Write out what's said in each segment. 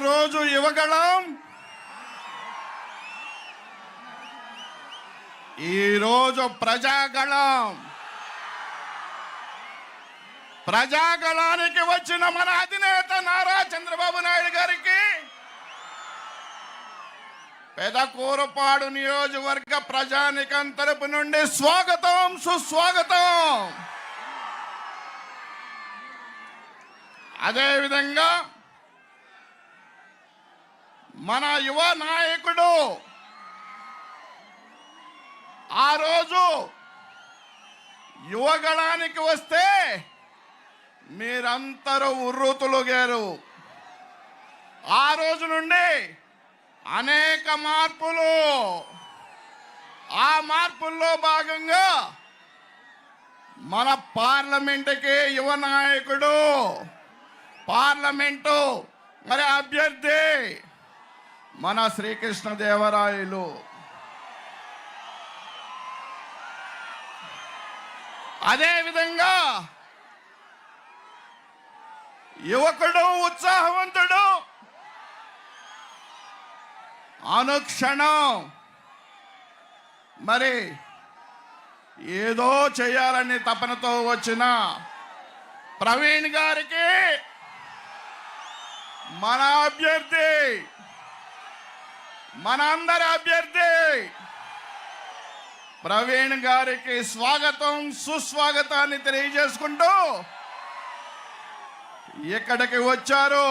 రోజు యువగళం, ఈరోజు ప్రజాగళం. ప్రజాగళానికి వచ్చిన మన అధినేత నారా చంద్రబాబు నాయుడు గారికి పెదకూరుపాడు నియోజకవర్గ ప్రజానికం తరపు నుండి స్వాగతం, సుస్వాగతం. అదేవిధంగా మన యువ నాయకుడు ఆ రోజు యువగళానికి వస్తే మీరందరూ ఉర్రూతులుగారు. ఆ రోజు నుండి అనేక మార్పులు. ఆ మార్పుల్లో భాగంగా మన పార్లమెంటుకి యువ నాయకుడు, పార్లమెంటు మరి అభ్యర్థి మన శ్రీకృష్ణదేవరాయలు. అదేవిధంగా యువకుడు, ఉత్సాహవంతుడు, అనుక్షణం మరి ఏదో చేయాలని తపనతో వచ్చిన ప్రవీణ్ గారికి మన అభ్యర్థి, మనందరి అభ్యర్థి ప్రవీణ్ గారికి స్వాగతం, సుస్వాగతాన్ని తెలియజేసుకుంటూ ఇక్కడికి వచ్చారు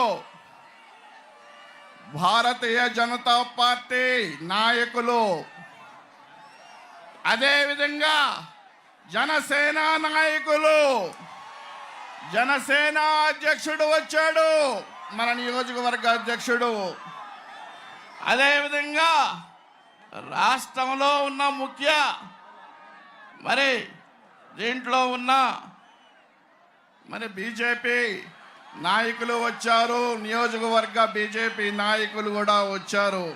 భారతీయ జనతా పార్టీ నాయకులు. అదేవిధంగా జనసేన నాయకులు, జనసేన అధ్యక్షుడు వచ్చాడు, మన నియోజకవర్గ అధ్యక్షుడు. అదేవిధంగా రాష్ట్రంలో ఉన్న ముఖ్య మరి దీంట్లో ఉన్న మరి బీజేపీ నాయకులు వచ్చారు, నియోజకవర్గ బీజేపీ నాయకులు కూడా వచ్చారు.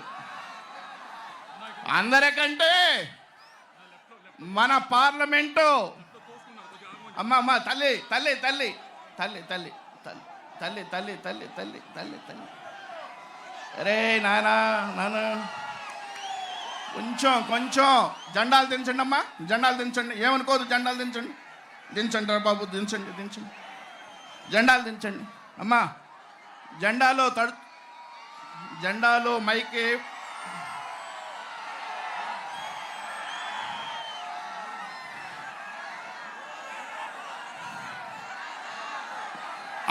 అందరికంటే మన పార్లమెంటు అమ్మ తల్లి తల్లి తల్లి తల్లి తల్లి తల్లి తల్లి తల్లి తల్లి తల్లి తల్లి అరే నాన్న కొంచెం జెండాలు దించండి అమ్మా, జెండాలు దించండి, ఏమనుకోదు, జెండాలు దించండి, దించండి బాబు, దించండి, జెండాలు దించండి అమ్మా. జెండాలు మైకి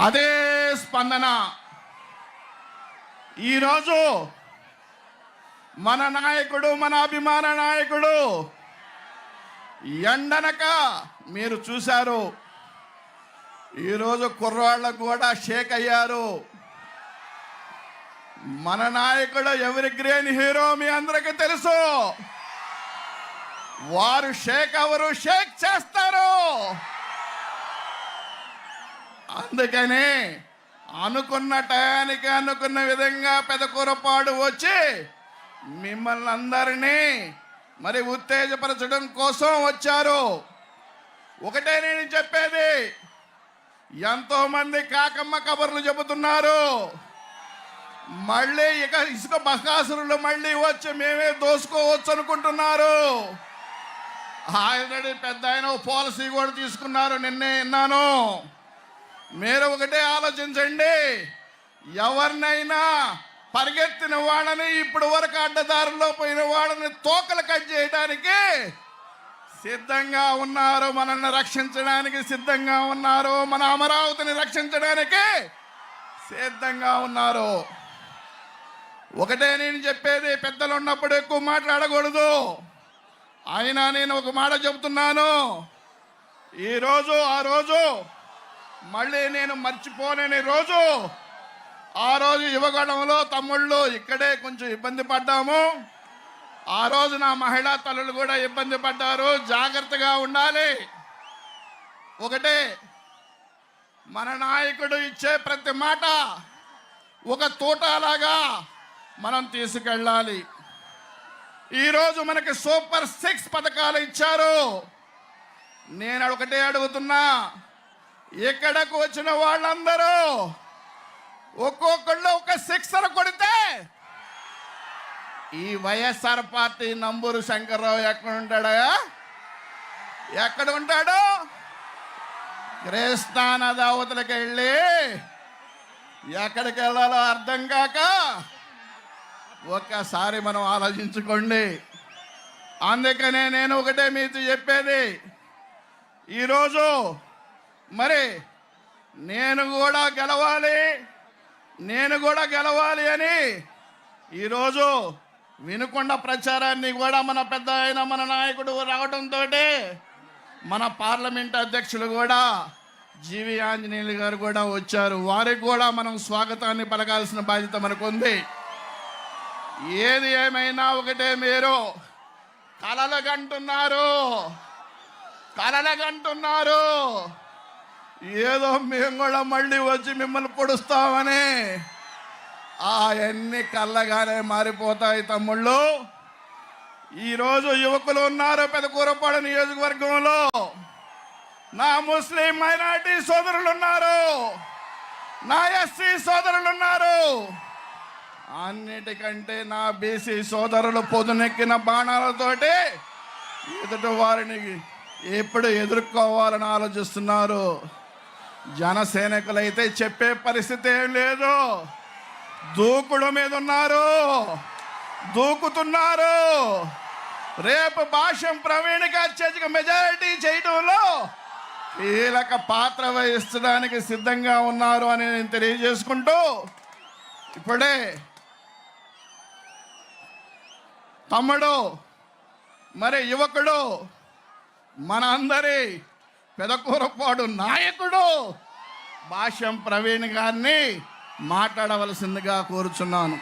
అదే స్పందన. ఈరోజు మన నాయకుడు, మన అభిమాన నాయకుడు ఎండనక మీరు చూశారు. ఈరోజు కుర్రాళ్ళకు కూడా షేక్ అయ్యారు. మన నాయకుడు ఎవరి గ్రీన్ హీరో మీ అందరికీ తెలుసు. వారు షేక్ అవరు, షేక్ చేస్తారు. అందుకని అనుకున్న టయానికి అనుకున్న విధంగా పెదకూరపాడు వచ్చి మిమ్మల్ని అందరినీ మరి ఉత్తేజపరచడం కోసం వచ్చారు. ఒకటే నేను చెప్పేది, ఎంతో మంది కాకమ్మ కబుర్లు చెబుతున్నారు. మళ్ళీ ఇసుక బకాసురులు మళ్ళీ వచ్చి మేమే దోసుకోవచ్చు అనుకుంటున్నారు. ఆల్రెడీ పెద్ద ఆయన పాలసీ కూడా తీసుకున్నారు, నిన్నే విన్నాను. మీరు ఒకటే ఆలోచించండి, ఎవరినైనా పరిగెత్తిన వాళ్ళని, ఇప్పుడు వరకు అడ్డదారుల్లో పోయిన వాళ్ళని తోకలు కట్ చేయడానికి సిద్ధంగా ఉన్నారు. మనల్ని రక్షించడానికి సిద్ధంగా ఉన్నారు. మన అమరావతిని రక్షించడానికి సిద్ధంగా ఉన్నారు. ఒకటే నేను చెప్పేది, పెద్దలు ఉన్నప్పుడు ఎక్కువ మాట్లాడకూడదు. అయినా నేను ఒక మాట చెబుతున్నాను. ఈరోజు ఆ రోజు మళ్ళీ నేను మర్చిపోలేని రోజు. ఆ రోజు యువగణంలో తమ్ముళ్ళు ఇక్కడే కొంచెం ఇబ్బంది పడ్డాము. ఆ రోజు నా మహిళా తల్లులు కూడా ఇబ్బంది పడ్డారు. జాగ్రత్తగా ఉండాలి. ఒకటే, మన నాయకుడు ఇచ్చే ప్రతి మాట ఒక తోటలాగా మనం తీసుకెళ్ళాలి. ఈరోజు మనకి సూపర్ 6 పథకాలు ఇచ్చారు. నేను ఒకటే ఇక్కడకు వచ్చిన వాళ్ళందరూ ఒక్కొక్కళ్ళు ఒక సిక్సర్ కొడితే ఈ వైఎస్ఆర్ పార్టీ నంబూరు శంకర్రావు ఎక్కడ ఉంటాడా? ఎక్కడ ఉంటాడు? కృష్ణా నది అవతలకి వెళ్ళి ఎక్కడికి వెళ్ళాలో అర్థం కాక ఒక్కసారి మనం ఆలోచించుకోండి. అందుకనే నేను ఒకటే మీతో చెప్పేది, ఈరోజు మరి నేను కూడా గెలవాలి అని ఈరోజు వినుకొండ ప్రచారాన్ని కూడా మన పెద్ద ఆయన మన నాయకుడు రావడంతో మన పార్లమెంట్ అధ్యక్షులు కూడా జీవి ఆంజనేయులు గారు కూడా వచ్చారు. వారికి కూడా మనం స్వాగతాన్ని పలకాల్సిన బాధ్యత మనకు ఉంది. ఏది ఏమైనా ఒకటే, మీరు కలలుగంటున్నారు ఏదో మేము కూడా మళ్ళీ వచ్చి మిమ్మల్ని పొడుస్తామని. అవన్నీ కళ్ళగానే మారిపోతాయి తమ్ముళ్ళు. ఈరోజు యువకులు ఉన్నారు పెదకూరపాడు నియోజకవర్గంలో, నా ముస్లిం మైనారిటీ సోదరులు ఉన్నారు, నా ఎస్సీ సోదరులు ఉన్నారు, అన్నిటికంటే నా బీసీ సోదరులు పొదునెక్కిన బాణాలతోటి ఎదుటి వారిని ఎప్పుడు ఎదుర్కోవాలని ఆలోచిస్తున్నారు. జనసైనికులైతే చెప్పే పరిస్థితి ఏం లేదు, దూకుడు మీద ఉన్నారు, దూకుతున్నారు. రేపు భాష్యం ప్రవీణ్కి అత్యధిక మెజారిటీ చేయడంలో కీలక పాత్ర వహించడానికి సిద్ధంగా ఉన్నారు అని నేను తెలియజేసుకుంటూ, ఇప్పుడే తమ్ముడు మరి యువకుడు మన అందరి పెదకూరపాడు నాయకుడు భాష్యం ప్రవీణ్ గారిని మాట్లాడవలసిందిగా కోరుచున్నాను.